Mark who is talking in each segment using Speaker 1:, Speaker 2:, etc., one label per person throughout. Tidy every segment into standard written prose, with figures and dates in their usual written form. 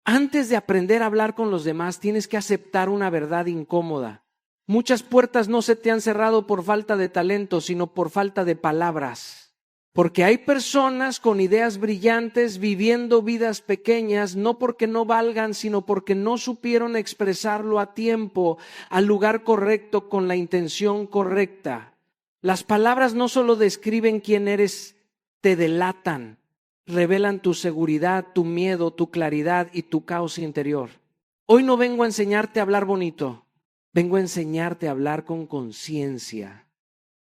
Speaker 1: Antes de aprender a hablar con los demás, tienes que aceptar una verdad incómoda. Muchas puertas no se te han cerrado por falta de talento, sino por falta de palabras. Porque hay personas con ideas brillantes viviendo vidas pequeñas, no porque no valgan, sino porque no supieron expresarlo a tiempo, al lugar correcto, con la intención correcta. Las palabras no solo describen quién eres, te delatan, revelan tu seguridad, tu miedo, tu claridad y tu caos interior. Hoy no vengo a enseñarte a hablar bonito, vengo a enseñarte a hablar con conciencia.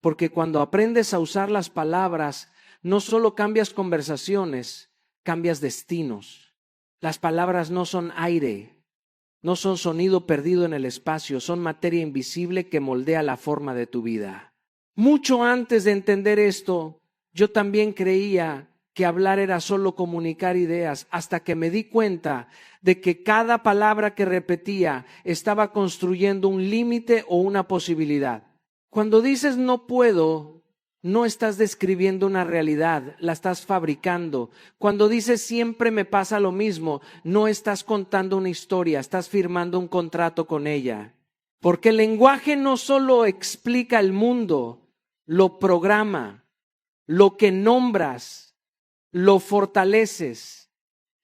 Speaker 1: Porque cuando aprendes a usar las palabras, no solo cambias conversaciones, cambias destinos. Las palabras no son aire, no son sonido perdido en el espacio, son materia invisible que moldea la forma de tu vida. Mucho antes de entender esto, yo también creía que hablar era solo comunicar ideas, hasta que me di cuenta de que cada palabra que repetía estaba construyendo un límite o una posibilidad. Cuando dices no puedo, no estás describiendo una realidad, la estás fabricando. Cuando dices siempre me pasa lo mismo, no estás contando una historia, estás firmando un contrato con ella. Porque el lenguaje no solo explica el mundo, lo programa, lo que nombras, lo fortaleces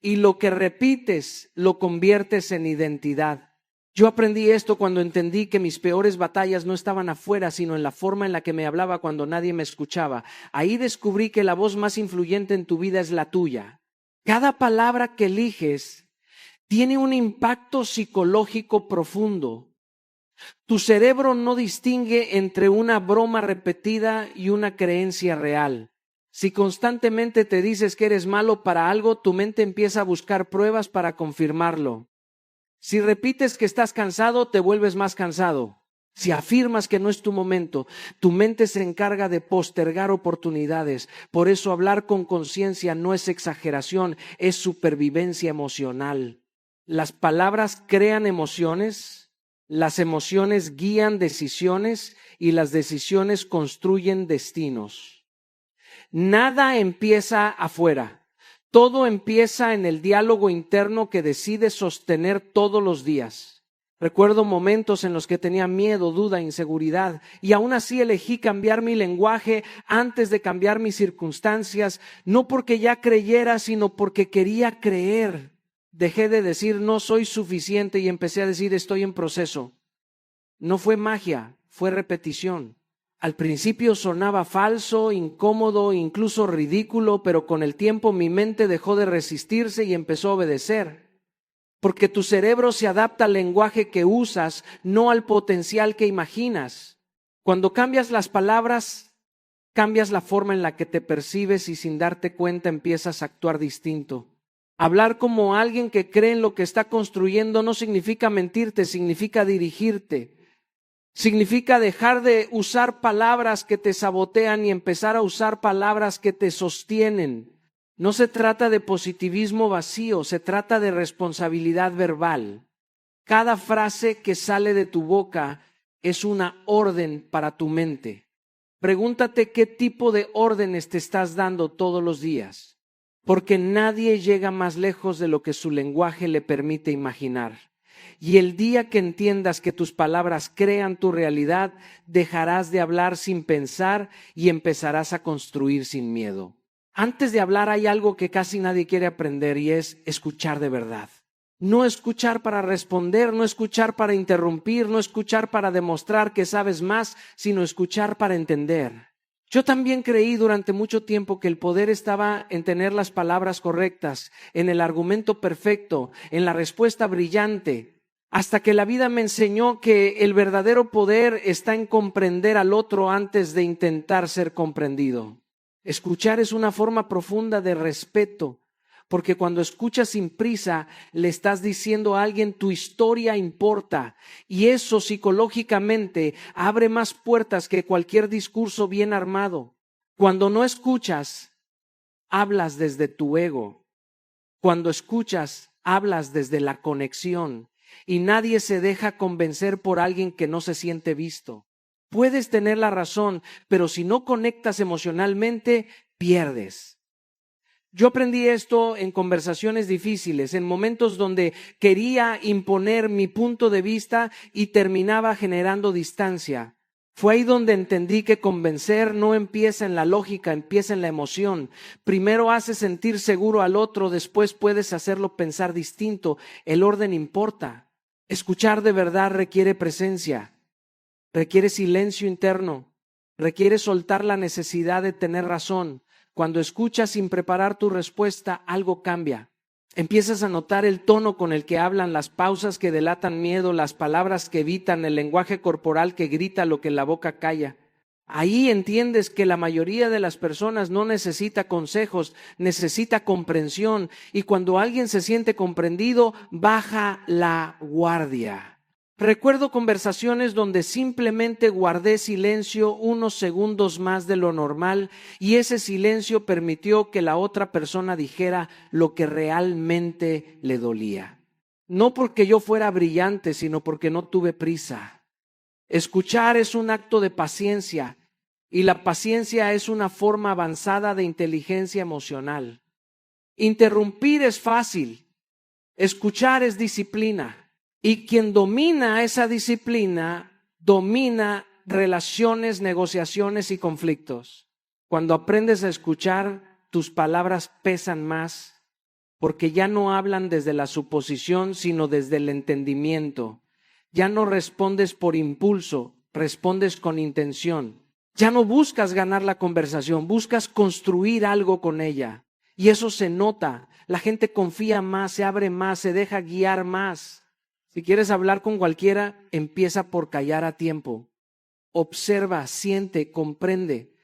Speaker 1: y lo que repites lo conviertes en identidad. Yo aprendí esto cuando entendí que mis peores batallas no estaban afuera, sino en la forma en la que me hablaba cuando nadie me escuchaba. Ahí descubrí que la voz más influyente en tu vida es la tuya. Cada palabra que eliges tiene un impacto psicológico profundo. Tu cerebro no distingue entre una broma repetida y una creencia real. Si constantemente te dices que eres malo para algo, tu mente empieza a buscar pruebas para confirmarlo. Si repites que estás cansado, te vuelves más cansado. Si afirmas que no es tu momento, tu mente se encarga de postergar oportunidades. Por eso hablar con conciencia no es exageración, es supervivencia emocional. Las palabras crean emociones, las emociones guían decisiones y las decisiones construyen destinos. Nada empieza afuera. Todo empieza en el diálogo interno que decides sostener todos los días. Recuerdo momentos en los que tenía miedo, duda, inseguridad, y aún así elegí cambiar mi lenguaje antes de cambiar mis circunstancias, no porque ya creyera, sino porque quería creer. Dejé de decir no soy suficiente y empecé a decir estoy en proceso. No fue magia, fue repetición. Al principio sonaba falso, incómodo, incluso ridículo, pero con el tiempo mi mente dejó de resistirse y empezó a obedecer. Porque tu cerebro se adapta al lenguaje que usas, no al potencial que imaginas. Cuando cambias las palabras, cambias la forma en la que te percibes y sin darte cuenta empiezas a actuar distinto. Hablar como alguien que cree en lo que está construyendo no significa mentirte, significa dirigirte. Significa dejar de usar palabras que te sabotean y empezar a usar palabras que te sostienen. No se trata de positivismo vacío, se trata de responsabilidad verbal. Cada frase que sale de tu boca es una orden para tu mente. Pregúntate qué tipo de órdenes te estás dando todos los días, porque nadie llega más lejos de lo que su lenguaje le permite imaginar. Y el día que entiendas que tus palabras crean tu realidad, dejarás de hablar sin pensar y empezarás a construir sin miedo. Antes de hablar hay algo que casi nadie quiere aprender y es escuchar de verdad. No escuchar para responder, no escuchar para interrumpir, no escuchar para demostrar que sabes más, sino escuchar para entender. Yo también creí durante mucho tiempo que el poder estaba en tener las palabras correctas, en el argumento perfecto, en la respuesta brillante. Hasta que la vida me enseñó que el verdadero poder está en comprender al otro antes de intentar ser comprendido. Escuchar es una forma profunda de respeto, porque cuando escuchas sin prisa, le estás diciendo a alguien tu historia importa, y eso psicológicamente abre más puertas que cualquier discurso bien armado. Cuando no escuchas, hablas desde tu ego. Cuando escuchas, hablas desde la conexión. Y nadie se deja convencer por alguien que no se siente visto. Puedes tener la razón, pero si no conectas emocionalmente, pierdes. Yo aprendí esto en conversaciones difíciles, en momentos donde quería imponer mi punto de vista y terminaba generando distancia. Fue ahí donde entendí que convencer no empieza en la lógica, empieza en la emoción. Primero haces sentir seguro al otro, después puedes hacerlo pensar distinto. El orden importa. Escuchar de verdad requiere presencia, requiere silencio interno, requiere soltar la necesidad de tener razón. Cuando escuchas sin preparar tu respuesta, algo cambia. Empiezas a notar el tono con el que hablan, las pausas que delatan miedo, las palabras que evitan, el lenguaje corporal que grita lo que la boca calla. Ahí entiendes que la mayoría de las personas no necesita consejos, necesita comprensión. Y cuando alguien se siente comprendido, baja la guardia. Recuerdo conversaciones donde simplemente guardé silencio unos segundos más de lo normal y ese silencio permitió que la otra persona dijera lo que realmente le dolía. No porque yo fuera brillante, sino porque no tuve prisa. Escuchar es un acto de paciencia y la paciencia es una forma avanzada de inteligencia emocional. Interrumpir es fácil, escuchar es disciplina. Y quien domina esa disciplina, domina relaciones, negociaciones y conflictos. Cuando aprendes a escuchar, tus palabras pesan más, porque ya no hablan desde la suposición, sino desde el entendimiento. Ya no respondes por impulso, respondes con intención. Ya no buscas ganar la conversación, buscas construir algo con ella. Y eso se nota. La gente confía más, se abre más, se deja guiar más. Si quieres hablar con cualquiera, empieza por callar a tiempo. Observa, siente, comprende,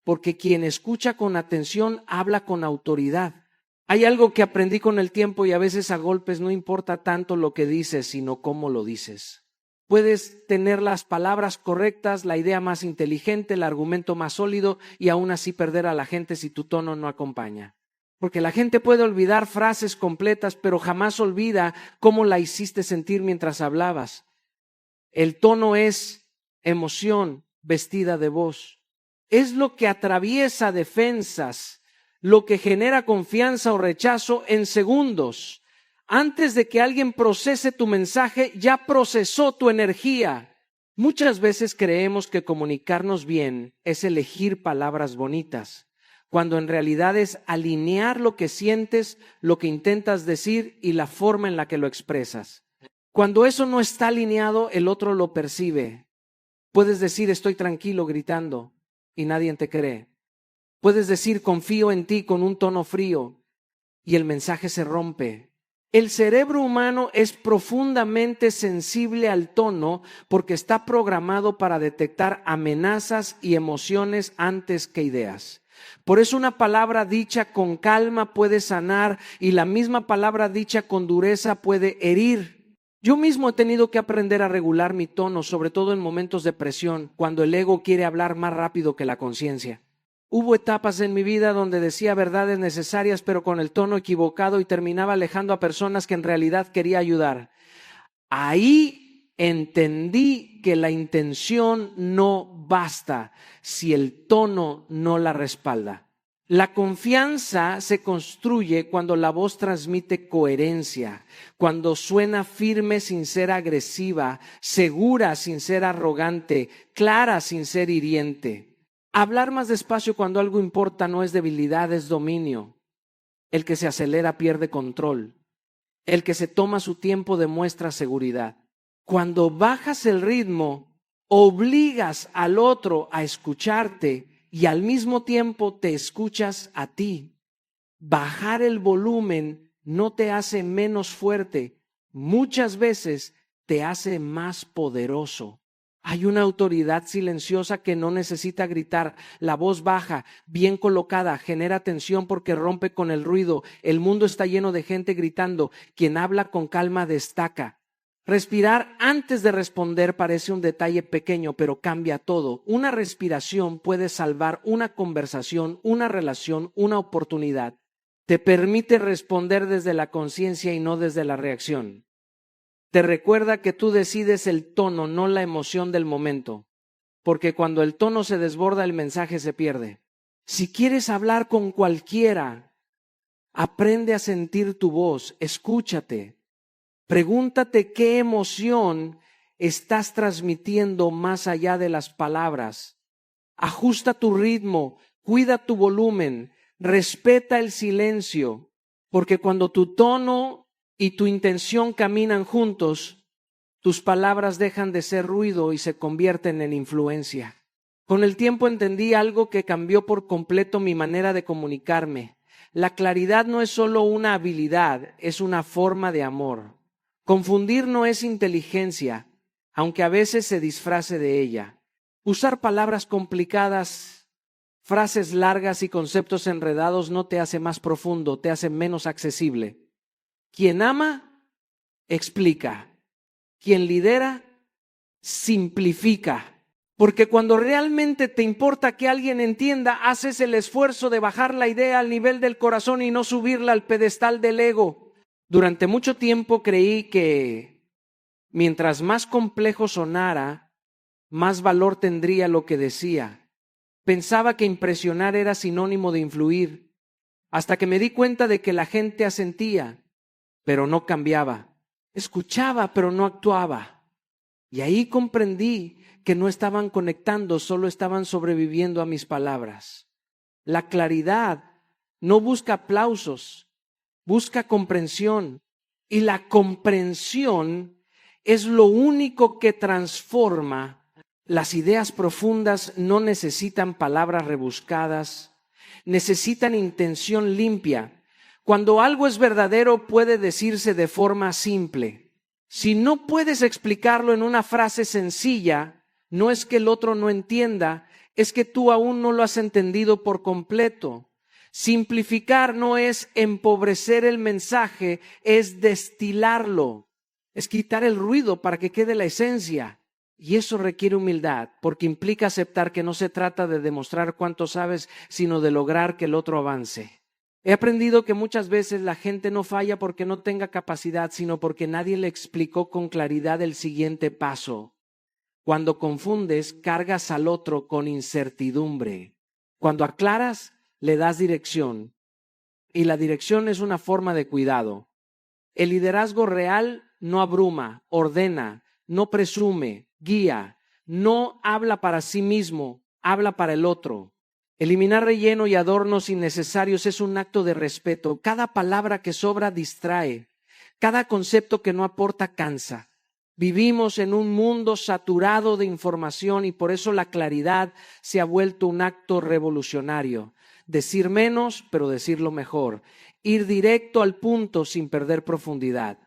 Speaker 1: porque quien escucha con atención habla con autoridad. Hay algo que aprendí con el tiempo y a veces a golpes no importa tanto lo que dices, sino cómo lo dices. Puedes tener las palabras correctas, la idea más inteligente, el argumento más sólido y aún así perder a la gente si tu tono no acompaña. Porque la gente puede olvidar frases completas, pero jamás olvida cómo la hiciste sentir mientras hablabas. El tono es emoción vestida de voz. Es lo que atraviesa defensas, lo que genera confianza o rechazo en segundos. Antes de que alguien procese tu mensaje, ya procesó tu energía. Muchas veces creemos que comunicarnos bien es elegir palabras bonitas, cuando en realidad es alinear lo que sientes, lo que intentas decir y la forma en la que lo expresas. Cuando eso no está alineado, el otro lo percibe. Puedes decir estoy tranquilo gritando y nadie te cree. Puedes decir confío en ti con un tono frío y el mensaje se rompe. El cerebro humano es profundamente sensible al tono porque está programado para detectar amenazas y emociones antes que ideas. Por eso una palabra dicha con calma puede sanar y la misma palabra dicha con dureza puede herir. Yo mismo he tenido que aprender a regular mi tono, sobre todo en momentos de presión, cuando el ego quiere hablar más rápido que la conciencia. Hubo etapas en mi vida donde decía verdades necesarias pero con el tono equivocado y terminaba alejando a personas que en realidad quería ayudar. Ahí entendí que la intención no basta si el tono no la respalda. La confianza se construye cuando la voz transmite coherencia, cuando suena firme sin ser agresiva, segura sin ser arrogante, clara sin ser hiriente. Hablar más despacio cuando algo importa no es debilidad, es dominio. El que se acelera pierde control. El que se toma su tiempo demuestra seguridad. Cuando bajas el ritmo, obligas al otro a escucharte y al mismo tiempo te escuchas a ti. Bajar el volumen no te hace menos fuerte, muchas veces te hace más poderoso. Hay una autoridad silenciosa que no necesita gritar. La voz baja, bien colocada, genera tensión porque rompe con el ruido. El mundo está lleno de gente gritando. Quien habla con calma destaca. Respirar antes de responder parece un detalle pequeño, pero cambia todo. Una respiración puede salvar una conversación, una relación, una oportunidad. Te permite responder desde la conciencia y no desde la reacción. Te recuerda que tú decides el tono, no la emoción del momento, porque cuando el tono se desborda, el mensaje se pierde. Si quieres hablar con cualquiera, Aprende a sentir tu voz, escúchate. Pregúntate qué emoción estás transmitiendo más allá de las palabras. Ajusta tu ritmo, cuida tu volumen, respeta el silencio, porque cuando tu tono y tu intención caminan juntos, tus palabras dejan de ser ruido y se convierten en influencia. Con el tiempo entendí algo que cambió por completo mi manera de comunicarme. La claridad no es solo una habilidad, es una forma de amor. Confundir no es inteligencia, aunque a veces se disfrace de ella. Usar palabras complicadas, frases largas y conceptos enredados no te hace más profundo, te hace menos accesible. Quien ama, explica. Quien lidera, simplifica. Porque cuando realmente te importa que alguien entienda, haces el esfuerzo de bajar la idea al nivel del corazón y no subirla al pedestal del ego. Durante mucho tiempo creí que mientras más complejo sonara, más valor tendría lo que decía. Pensaba que impresionar era sinónimo de influir, hasta que me di cuenta de que la gente asentía, pero no cambiaba. Escuchaba, pero no actuaba. Y ahí comprendí que no estaban conectando, solo estaban sobreviviendo a mis palabras. La claridad no busca aplausos, busca comprensión. Y la comprensión es lo único que transforma. Las ideas profundas no necesitan palabras rebuscadas, necesitan intención limpia. Cuando algo es verdadero puede decirse de forma simple. Si no puedes explicarlo en una frase sencilla, no es que el otro no entienda, es que tú aún no lo has entendido por completo. Simplificar no es empobrecer el mensaje, es destilarlo, es quitar el ruido para que quede la esencia. Y eso requiere humildad, porque implica aceptar que no se trata de demostrar cuánto sabes, sino de lograr que el otro avance. He aprendido que muchas veces la gente no falla porque no tenga capacidad, sino porque nadie le explicó con claridad el siguiente paso. Cuando confundes, cargas al otro con incertidumbre. Cuando aclaras, le das dirección. Y la dirección es una forma de cuidado. El liderazgo real no abruma, ordena, no presume, guía, no habla para sí mismo, habla para el otro. Eliminar relleno y adornos innecesarios es un acto de respeto. Cada palabra que sobra distrae. Cada concepto que no aporta cansa. Vivimos en un mundo saturado de información y por eso la claridad se ha vuelto un acto revolucionario. Decir menos, pero decirlo mejor. Ir directo al punto sin perder profundidad.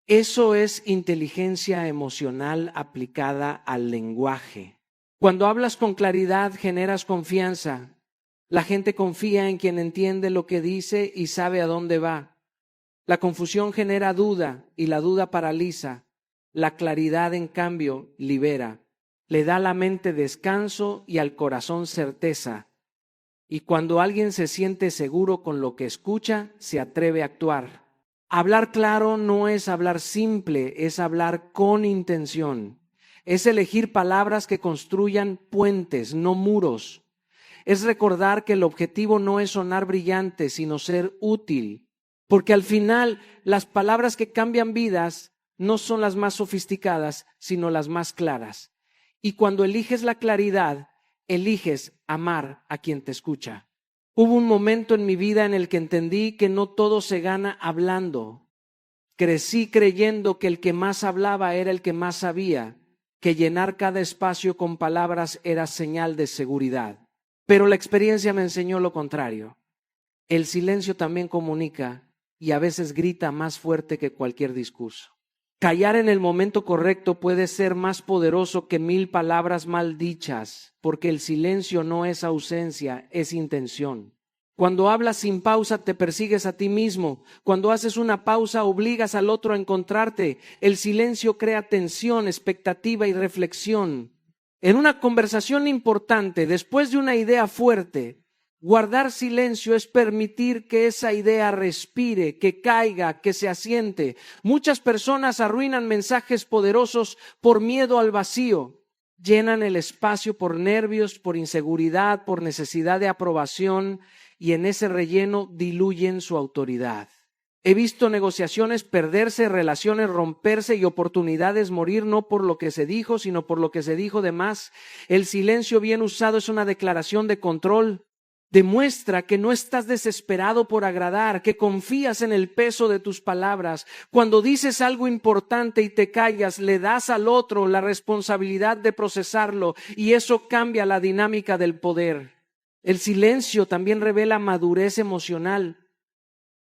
Speaker 1: Eso es inteligencia emocional aplicada al lenguaje. Cuando hablas con claridad, generas confianza. La gente confía en quien entiende lo que dice y sabe a dónde va. La confusión genera duda y la duda paraliza. La claridad, en cambio, libera. Le da a la mente descanso y al corazón certeza. Y cuando alguien se siente seguro con lo que escucha, se atreve a actuar. Hablar claro no es hablar simple, es hablar con intención. Es elegir palabras que construyan puentes, no muros. Es recordar que el objetivo no es sonar brillante, sino ser útil. Porque al final, las palabras que cambian vidas no son las más sofisticadas, sino las más claras. Y cuando eliges la claridad, eliges amar a quien te escucha. Hubo un momento en mi vida en el que entendí que no todo se gana hablando. Crecí creyendo que el que más hablaba era el que más sabía, que llenar cada espacio con palabras era señal de seguridad. Pero la experiencia me enseñó lo contrario. El silencio también comunica y a veces grita más fuerte que cualquier discurso. Callar en el momento correcto puede ser más poderoso que 1000 palabras mal dichas, porque el silencio no es ausencia, es intención. Cuando hablas sin pausa te persigues a ti mismo. Cuando haces una pausa obligas al otro a encontrarte. El silencio crea tensión, expectativa y reflexión. En una conversación importante, después de una idea fuerte, guardar silencio es permitir que esa idea respire, que caiga, que se asiente. Muchas personas arruinan mensajes poderosos por miedo al vacío. Llenan el espacio por nervios, por inseguridad, por necesidad de aprobación y en ese relleno diluyen su autoridad. He visto negociaciones perderse, relaciones romperse y oportunidades morir no por lo que se dijo, sino por lo que se dijo de más. El silencio bien usado es una declaración de control. Demuestra que no estás desesperado por agradar, que confías en el peso de tus palabras. Cuando dices algo importante y te callas, le das al otro la responsabilidad de procesarlo y eso cambia la dinámica del poder. El silencio también revela madurez emocional.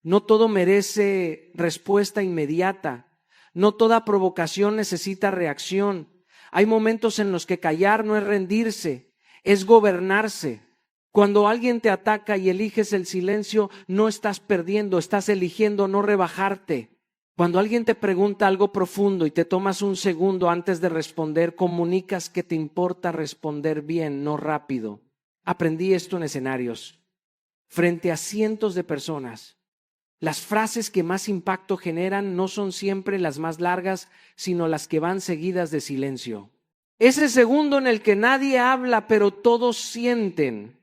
Speaker 1: No todo merece respuesta inmediata. No toda provocación necesita reacción. Hay momentos en los que callar no es rendirse, es gobernarse. Cuando alguien te ataca y eliges el silencio, no estás perdiendo, estás eligiendo no rebajarte. Cuando alguien te pregunta algo profundo y te tomas un segundo antes de responder, comunicas que te importa responder bien, no rápido. Aprendí esto en escenarios, frente a cientos de personas. Las frases que más impacto generan no son siempre las más largas, sino las que van seguidas de silencio. Ese segundo en el que nadie habla, pero todos sienten.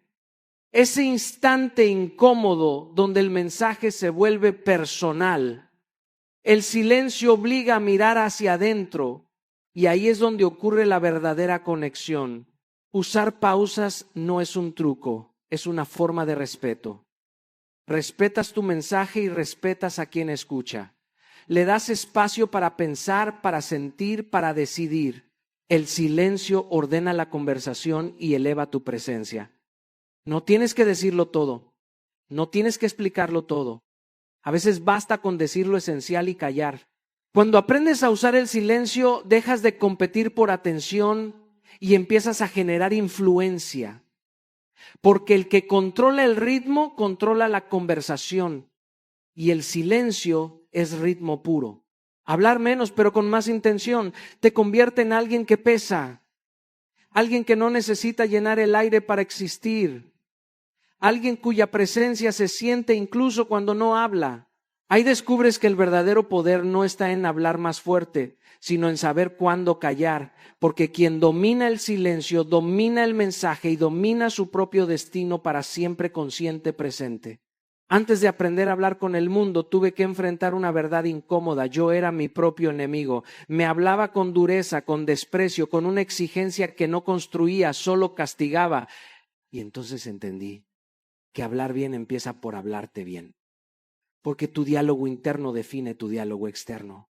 Speaker 1: Ese instante incómodo donde el mensaje se vuelve personal. El silencio obliga a mirar hacia adentro y ahí es donde ocurre la verdadera conexión. Usar pausas no es un truco, es una forma de respeto. Respetas tu mensaje y respetas a quien escucha. Le das espacio para pensar, para sentir, para decidir. El silencio ordena la conversación y eleva tu presencia. No tienes que decirlo todo. No tienes que explicarlo todo. A veces basta con decir lo esencial y callar. Cuando aprendes a usar el silencio, dejas de competir por atención y empiezas a generar influencia. Porque el que controla el ritmo, controla la conversación. Y el silencio es ritmo puro. Hablar menos, pero con más intención, te convierte en alguien que pesa. Alguien que no necesita llenar el aire para existir. Alguien cuya presencia se siente incluso cuando no habla. Ahí descubres que el verdadero poder no está en hablar más fuerte, sino en saber cuándo callar, porque quien domina el silencio, domina el mensaje y domina su propio destino para siempre consciente presente. Antes de aprender a hablar con el mundo, tuve que enfrentar una verdad incómoda. Yo era mi propio enemigo. Me hablaba con dureza, con desprecio, con una exigencia que no construía, solo castigaba. Y entonces entendí que hablar bien empieza por hablarte bien, porque tu diálogo interno define tu diálogo externo.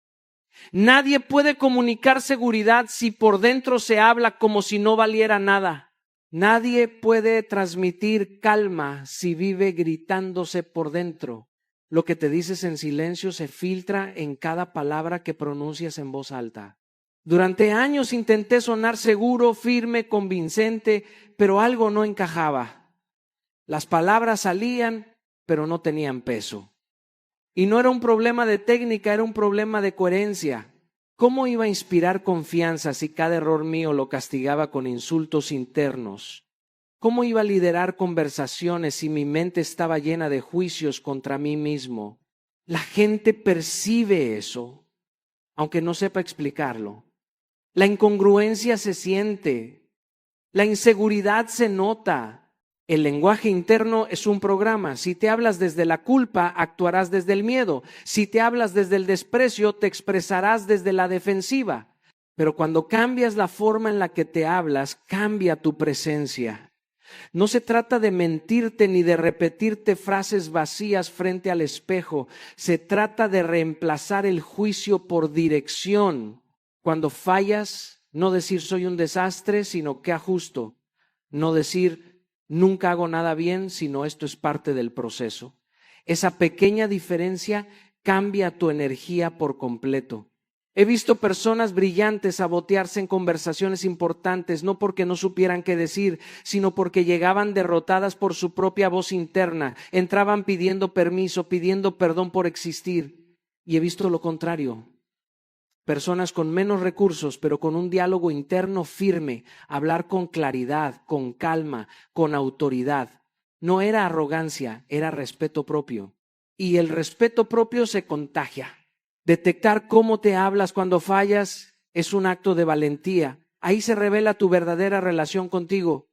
Speaker 1: Nadie puede comunicar seguridad si por dentro se habla como si no valiera nada. Nadie puede transmitir calma si vive gritándose por dentro. Lo que te dices en silencio se filtra en cada palabra que pronuncias en voz alta. Durante años intenté sonar seguro, firme, convincente, pero algo no encajaba. Las palabras salían, pero no tenían peso. Y no era un problema de técnica, era un problema de coherencia. ¿Cómo iba a inspirar confianza si cada error mío lo castigaba con insultos internos? ¿Cómo iba a liderar conversaciones si mi mente estaba llena de juicios contra mí mismo? La gente percibe eso, aunque no sepa explicarlo. La incongruencia se siente, la inseguridad se nota. El lenguaje interno es un programa. Si te hablas desde la culpa, actuarás desde el miedo. Si te hablas desde el desprecio, te expresarás desde la defensiva. Pero cuando cambias la forma en la que te hablas, cambia tu presencia. No se trata de mentirte ni de repetirte frases vacías frente al espejo. Se trata de reemplazar el juicio por dirección. Cuando fallas, no decir soy un desastre, sino que ajusto. No decir nunca hago nada bien, sino esto es parte del proceso. Esa pequeña diferencia cambia tu energía por completo. He visto personas brillantes sabotearse en conversaciones importantes, no porque no supieran qué decir, sino porque llegaban derrotadas por su propia voz interna, entraban pidiendo permiso, pidiendo perdón por existir. Y he visto lo contrario. Personas con menos recursos, pero con un diálogo interno firme, hablar con claridad, con calma, con autoridad. No era arrogancia, era respeto propio. Y el respeto propio se contagia. Detectar cómo te hablas cuando fallas es un acto de valentía. Ahí se revela tu verdadera relación contigo.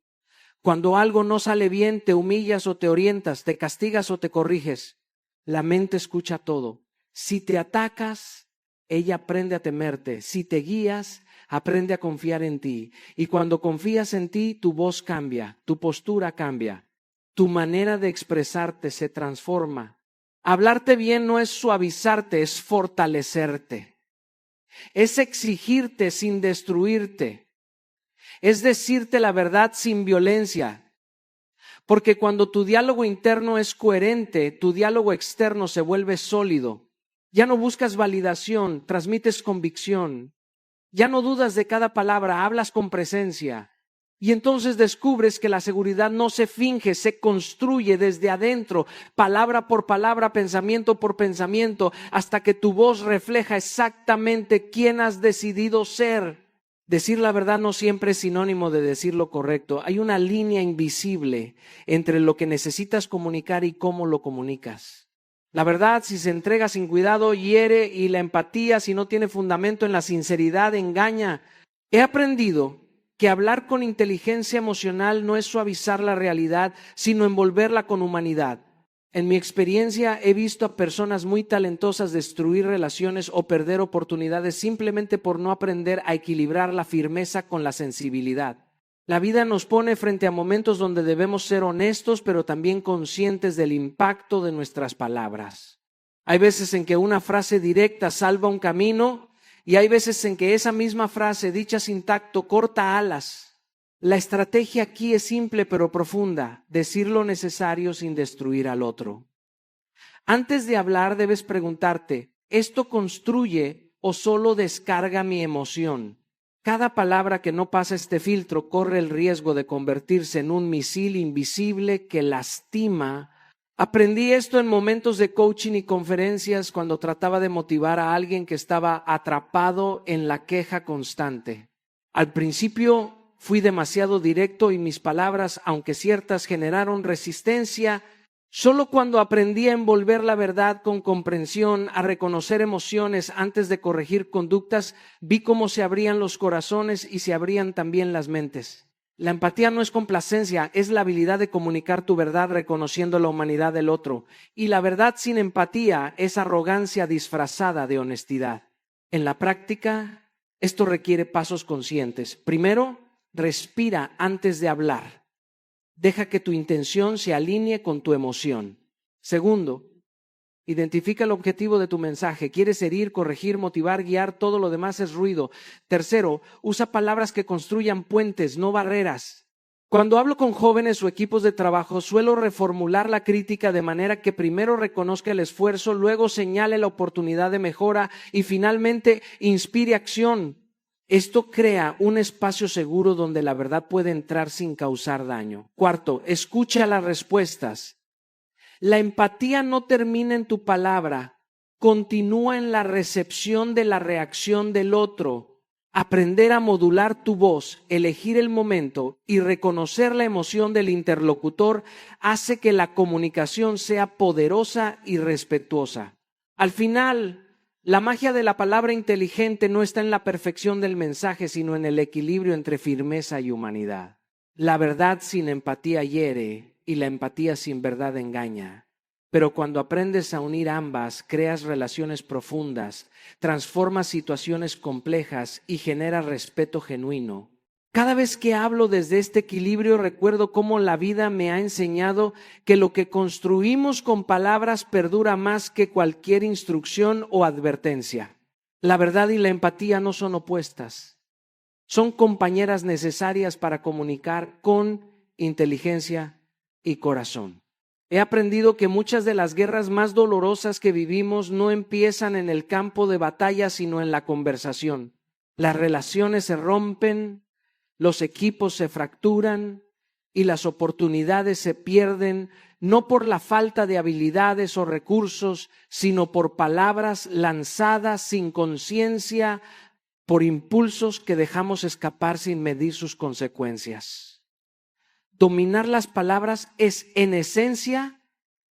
Speaker 1: Cuando algo no sale bien, te humillas o te orientas, te castigas o te corriges. La mente escucha todo. Si te atacas, ella aprende a temerte. Si te guías, aprende a confiar en ti. Y cuando confías en ti, tu voz cambia, tu postura cambia, tu manera de expresarte se transforma. Hablarte bien no es suavizarte, es fortalecerte. Es exigirte sin destruirte. Es decirte la verdad sin violencia. Porque cuando tu diálogo interno es coherente, tu diálogo externo se vuelve sólido. Ya no buscas validación, transmites convicción. Ya no dudas de cada palabra, hablas con presencia. Y entonces descubres que la seguridad no se finge, se construye desde adentro, palabra por palabra, pensamiento por pensamiento, hasta que tu voz refleja exactamente quién has decidido ser. Decir la verdad no siempre es sinónimo de decir lo correcto. Hay una línea invisible entre lo que necesitas comunicar y cómo lo comunicas. La verdad, si se entrega sin cuidado, hiere, y la empatía, si no tiene fundamento en la sinceridad, engaña. He aprendido que hablar con inteligencia emocional no es suavizar la realidad, sino envolverla con humanidad. En mi experiencia he visto a personas muy talentosas destruir relaciones o perder oportunidades simplemente por no aprender a equilibrar la firmeza con la sensibilidad. La vida nos pone frente a momentos donde debemos ser honestos, pero también conscientes del impacto de nuestras palabras. Hay veces en que una frase directa salva un camino y hay veces en que esa misma frase, dicha sin tacto, corta alas. La estrategia aquí es simple pero profunda: decir lo necesario sin destruir al otro. Antes de hablar debes preguntarte, ¿esto construye o solo descarga mi emoción? Cada palabra que no pasa este filtro corre el riesgo de convertirse en un misil invisible que lastima. Aprendí esto en momentos de coaching y conferencias cuando trataba de motivar a alguien que estaba atrapado en la queja constante. Al principio fui demasiado directo y mis palabras, aunque ciertas, generaron resistencia. Solo cuando aprendí a envolver la verdad con comprensión, a reconocer emociones antes de corregir conductas, vi cómo se abrían los corazones y se abrían también las mentes. La empatía no es complacencia, es la habilidad de comunicar tu verdad reconociendo la humanidad del otro. Y la verdad sin empatía es arrogancia disfrazada de honestidad. En la práctica, esto requiere pasos conscientes. Primero, respira antes de hablar. Deja que tu intención se alinee con tu emoción. Segundo, identifica el objetivo de tu mensaje. ¿Quieres herir, corregir, motivar, guiar? Todo lo demás es ruido. Tercero, usa palabras que construyan puentes, no barreras. Cuando hablo con jóvenes o equipos de trabajo, suelo reformular la crítica de manera que primero reconozca el esfuerzo, luego señale la oportunidad de mejora y finalmente inspire acción. Esto crea un espacio seguro donde la verdad puede entrar sin causar daño. Cuarto, escucha las respuestas. La empatía no termina en tu palabra, continúa en la recepción de la reacción del otro. Aprender a modular tu voz, elegir el momento y reconocer la emoción del interlocutor hace que la comunicación sea poderosa y respetuosa. Al final, la magia de la palabra inteligente no está en la perfección del mensaje, sino en el equilibrio entre firmeza y humanidad. La verdad sin empatía hiere y la empatía sin verdad engaña. Pero cuando aprendes a unir ambas, creas relaciones profundas, transformas situaciones complejas y generas respeto genuino. Cada vez que hablo desde este equilibrio, recuerdo cómo la vida me ha enseñado que lo que construimos con palabras perdura más que cualquier instrucción o advertencia. La verdad y la empatía no son opuestas. Son compañeras necesarias para comunicar con inteligencia y corazón. He aprendido que muchas de las guerras más dolorosas que vivimos no empiezan en el campo de batalla, sino en la conversación. Las relaciones se rompen, los equipos se fracturan y las oportunidades se pierden, no por la falta de habilidades o recursos, sino por palabras lanzadas sin conciencia, por impulsos que dejamos escapar sin medir sus consecuencias. Dominar las palabras es, en esencia,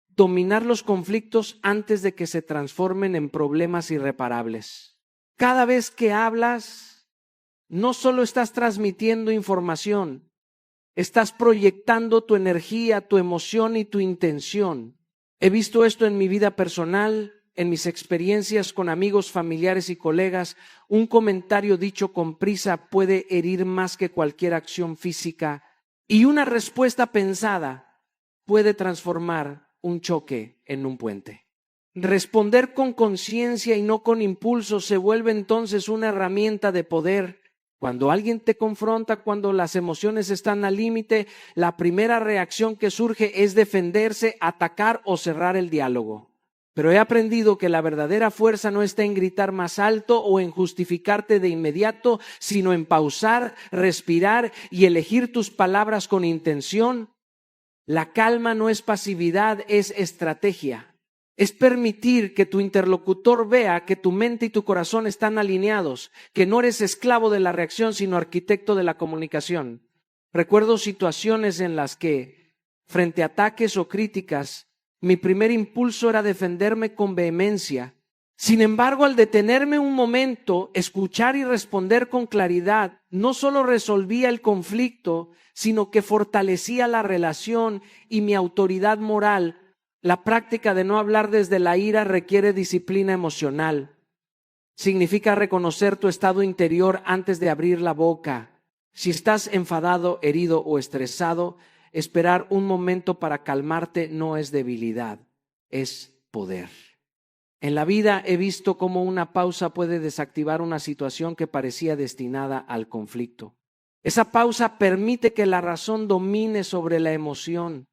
Speaker 1: dominar los conflictos antes de que se transformen en problemas irreparables. Cada vez que hablas, no solo estás transmitiendo información, Estás proyectando tu energía, tu emoción y tu intención. He visto esto en mi vida personal, en mis experiencias con amigos, familiares y colegas. Un comentario dicho con prisa puede herir más que cualquier acción física, y una respuesta pensada puede transformar un choque en un puente. Responder con conciencia y no con impulso se vuelve entonces una herramienta de poder. Cuando alguien te confronta, cuando las emociones están al límite, la primera reacción que surge es defenderse, atacar o cerrar el diálogo. Pero he aprendido que la verdadera fuerza no está en gritar más alto o en justificarte de inmediato, sino en pausar, respirar y elegir tus palabras con intención. La calma no es pasividad, es estrategia. Es permitir que tu interlocutor vea que tu mente y tu corazón están alineados, que no eres esclavo de la reacción, sino arquitecto de la comunicación. Recuerdo situaciones en las que, frente a ataques o críticas, mi primer impulso era defenderme con vehemencia. Sin embargo, al detenerme un momento, escuchar y responder con claridad, no solo resolvía el conflicto, sino que fortalecía la relación y mi autoridad moral. La práctica de no hablar desde la ira requiere disciplina emocional. Significa reconocer tu estado interior antes de abrir la boca. Si estás enfadado, herido o estresado, esperar un momento para calmarte no es debilidad, es poder. En la vida he visto cómo una pausa puede desactivar una situación que parecía destinada al conflicto. Esa pausa permite que la razón domine sobre la emoción,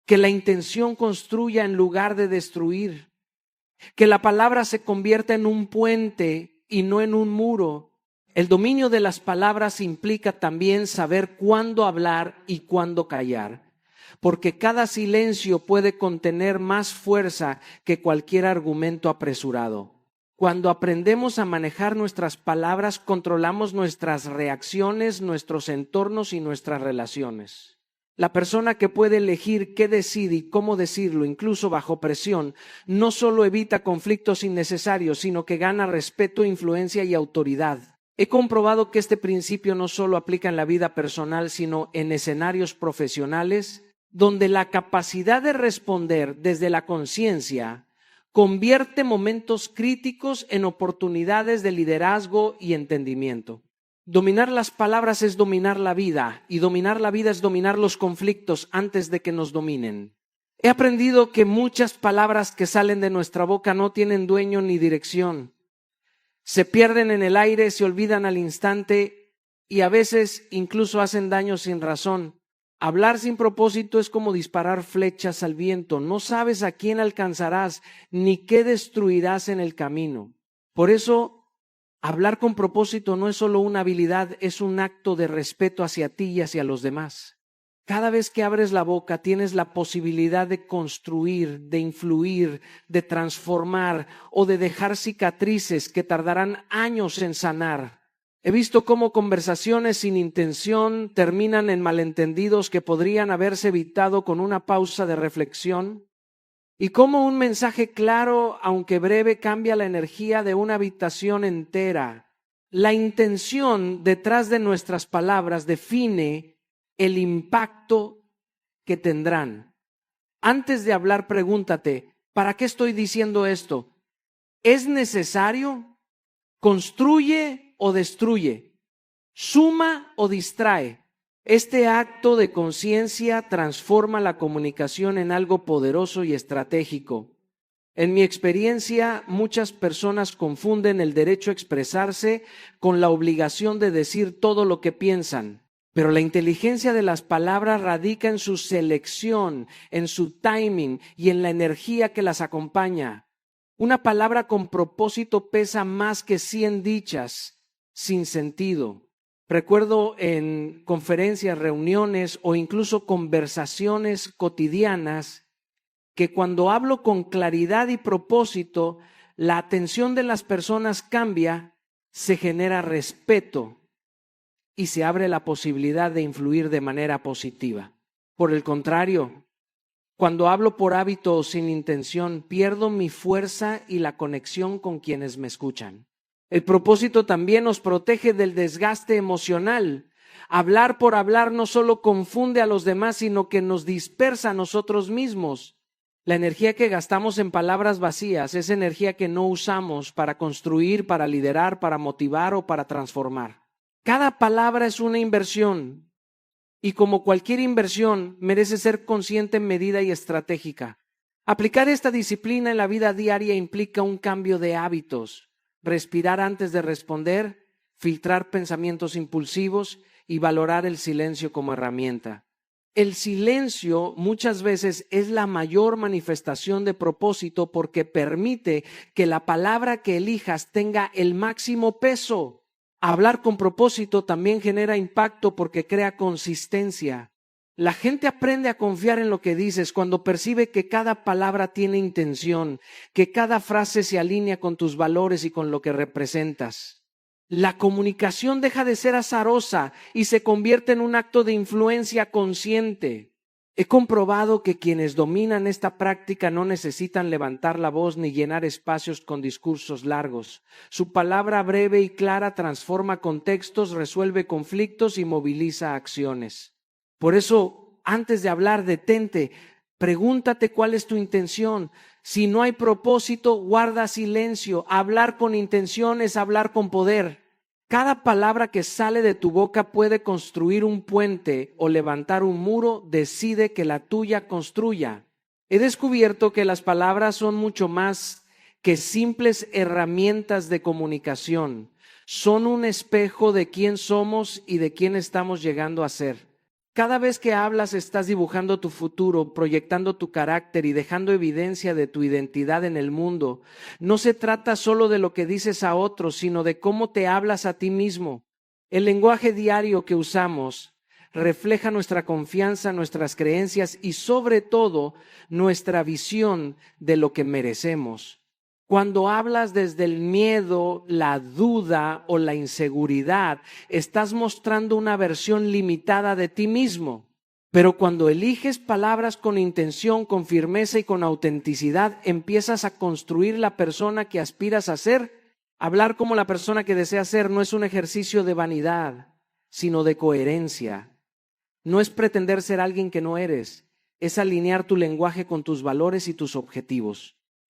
Speaker 1: que la intención construya en lugar de destruir, que la palabra se convierta en un puente y no en un muro. El dominio de las palabras implica también saber cuándo hablar y cuándo callar, porque cada silencio puede contener más fuerza que cualquier argumento apresurado. Cuando aprendemos a manejar nuestras palabras, controlamos nuestras reacciones, nuestros entornos y nuestras relaciones. La persona que puede elegir qué decir y cómo decirlo, incluso bajo presión, no solo evita conflictos innecesarios, sino que gana respeto, influencia y autoridad. He comprobado que este principio no solo aplica en la vida personal, sino en escenarios profesionales, donde la capacidad de responder desde la conciencia convierte momentos críticos en oportunidades de liderazgo y entendimiento. Dominar las palabras es dominar la vida, y dominar la vida es dominar los conflictos antes de que nos dominen. He aprendido que muchas palabras que salen de nuestra boca no tienen dueño ni dirección. Se pierden en el aire, se olvidan al instante y a veces incluso hacen daño sin razón. Hablar sin propósito es como disparar flechas al viento. No sabes a quién alcanzarás ni qué destruirás en el camino. Por eso, hablar con propósito no es solo una habilidad, es un acto de respeto hacia ti y hacia los demás. Cada vez que abres la boca tienes la posibilidad de construir, de influir, de transformar o de dejar cicatrices que tardarán años en sanar. He visto cómo conversaciones sin intención terminan en malentendidos que podrían haberse evitado con una pausa de reflexión, y cómo un mensaje claro, aunque breve, cambia la energía de una habitación entera. La intención detrás de nuestras palabras define el impacto que tendrán. Antes de hablar, pregúntate, ¿para qué estoy diciendo esto? ¿Es necesario? ¿Construye o destruye? ¿Suma o distrae? Este acto de conciencia transforma la comunicación en algo poderoso y estratégico. En mi experiencia, muchas personas confunden el derecho a expresarse con la obligación de decir todo lo que piensan. Pero la inteligencia de las palabras radica en su selección, en su timing y en la energía que las acompaña. Una palabra con propósito pesa más que 100 dichas sin sentido. Recuerdo en conferencias, reuniones o incluso conversaciones cotidianas que cuando hablo con claridad y propósito, la atención de las personas cambia, se genera respeto y se abre la posibilidad de influir de manera positiva. Por el contrario, cuando hablo por hábito o sin intención, pierdo mi fuerza y la conexión con quienes me escuchan. El propósito también nos protege del desgaste emocional. Hablar por hablar no solo confunde a los demás, sino que nos dispersa a nosotros mismos. La energía que gastamos en palabras vacías es energía que no usamos para construir, para liderar, para motivar o para transformar. Cada palabra es una inversión y como cualquier inversión merece ser consciente, medida y estratégica. Aplicar esta disciplina en la vida diaria implica un cambio de hábitos, respirar antes de responder, filtrar pensamientos impulsivos y valorar el silencio como herramienta. El silencio muchas veces es la mayor manifestación de propósito porque permite que la palabra que elijas tenga el máximo peso. Hablar con propósito también genera impacto porque crea consistencia. La gente aprende a confiar en lo que dices cuando percibe que cada palabra tiene intención, que cada frase se alinea con tus valores y con lo que representas. La comunicación deja de ser azarosa y se convierte en un acto de influencia consciente. He comprobado que quienes dominan esta práctica no necesitan levantar la voz ni llenar espacios con discursos largos. Su palabra breve y clara transforma contextos, resuelve conflictos y moviliza acciones. Por eso, antes de hablar, detente, pregúntate cuál es tu intención. Si no hay propósito, guarda silencio. Hablar con intención es hablar con poder. Cada palabra que sale de tu boca puede construir un puente o levantar un muro. Decide que la tuya construya. He descubierto que las palabras son mucho más que simples herramientas de comunicación. Son un espejo de quién somos y de quién estamos llegando a ser. Cada vez que hablas estás dibujando tu futuro, proyectando tu carácter y dejando evidencia de tu identidad en el mundo. No se trata solo de lo que dices a otros, sino de cómo te hablas a ti mismo. El lenguaje diario que usamos refleja nuestra confianza, nuestras creencias y sobre todo nuestra visión de lo que merecemos. Cuando hablas desde el miedo, la duda o la inseguridad, estás mostrando una versión limitada de ti mismo. Pero cuando eliges palabras con intención, con firmeza y con autenticidad, empiezas a construir la persona que aspiras a ser. Hablar como la persona que deseas ser no es un ejercicio de vanidad, sino de coherencia. No es pretender ser alguien que no eres, es alinear tu lenguaje con tus valores y tus objetivos.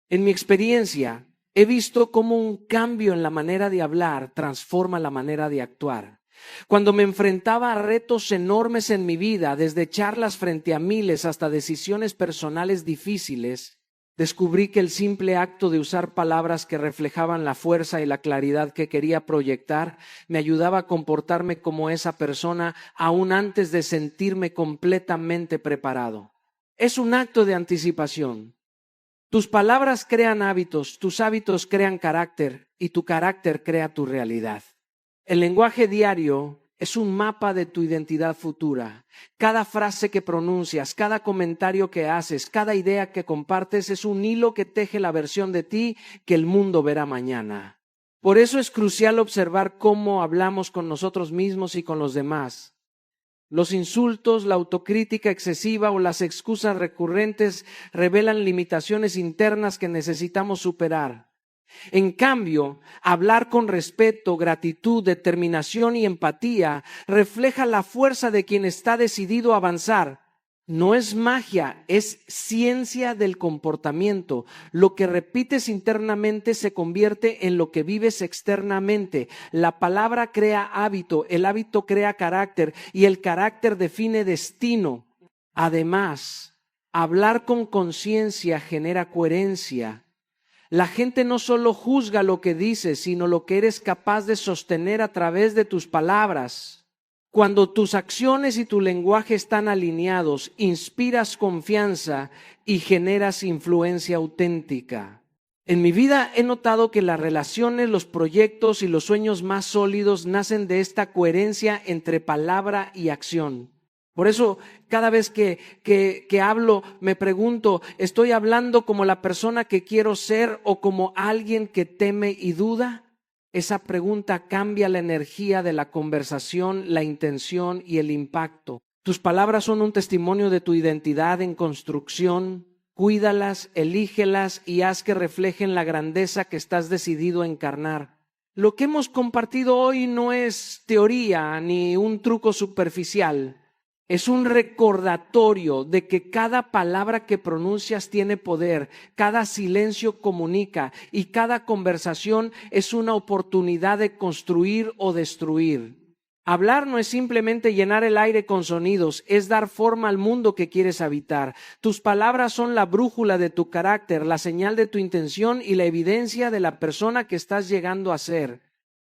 Speaker 1: En mi experiencia, he visto cómo un cambio en la manera de hablar transforma la manera de actuar. Cuando me enfrentaba a retos enormes en mi vida, desde charlas frente a miles hasta decisiones personales difíciles, descubrí que el simple acto de usar palabras que reflejaban la fuerza y la claridad que quería proyectar me ayudaba a comportarme como esa persona aún antes de sentirme completamente preparado. Es un acto de anticipación. Tus palabras crean hábitos, tus hábitos crean carácter y tu carácter crea tu realidad. El lenguaje diario es un mapa de tu identidad futura. Cada frase que pronuncias, cada comentario que haces, cada idea que compartes es un hilo que teje la versión de ti que el mundo verá mañana. Por eso es crucial observar cómo hablamos con nosotros mismos y con los demás. Los insultos, la autocrítica excesiva o las excusas recurrentes revelan limitaciones internas que necesitamos superar. En cambio, hablar con respeto, gratitud, determinación y empatía refleja la fuerza de quien está decidido a avanzar. No es magia, es ciencia del comportamiento. Lo que repites internamente se convierte en lo que vives externamente. La palabra crea hábito, el hábito crea carácter y el carácter define destino. Además, hablar con conciencia genera coherencia. La gente no solo juzga lo que dices, sino lo que eres capaz de sostener a través de tus palabras. Cuando tus acciones y tu lenguaje están alineados, inspiras confianza y generas influencia auténtica. En mi vida he notado que las relaciones, los proyectos y los sueños más sólidos nacen de esta coherencia entre palabra y acción. Por eso, cada vez que hablo, me pregunto, ¿estoy hablando como la persona que quiero ser o como alguien que teme y duda? Esa pregunta cambia la energía de la conversación, la intención y el impacto. Tus palabras son un testimonio de tu identidad en construcción. Cuídalas, elígelas y haz que reflejen la grandeza que estás decidido a encarnar. Lo que hemos compartido hoy no es teoría ni un truco superficial. Es un recordatorio de que cada palabra que pronuncias tiene poder, cada silencio comunica y cada conversación es una oportunidad de construir o destruir. Hablar no es simplemente llenar el aire con sonidos, es dar forma al mundo que quieres habitar. Tus palabras son la brújula de tu carácter, la señal de tu intención y la evidencia de la persona que estás llegando a ser.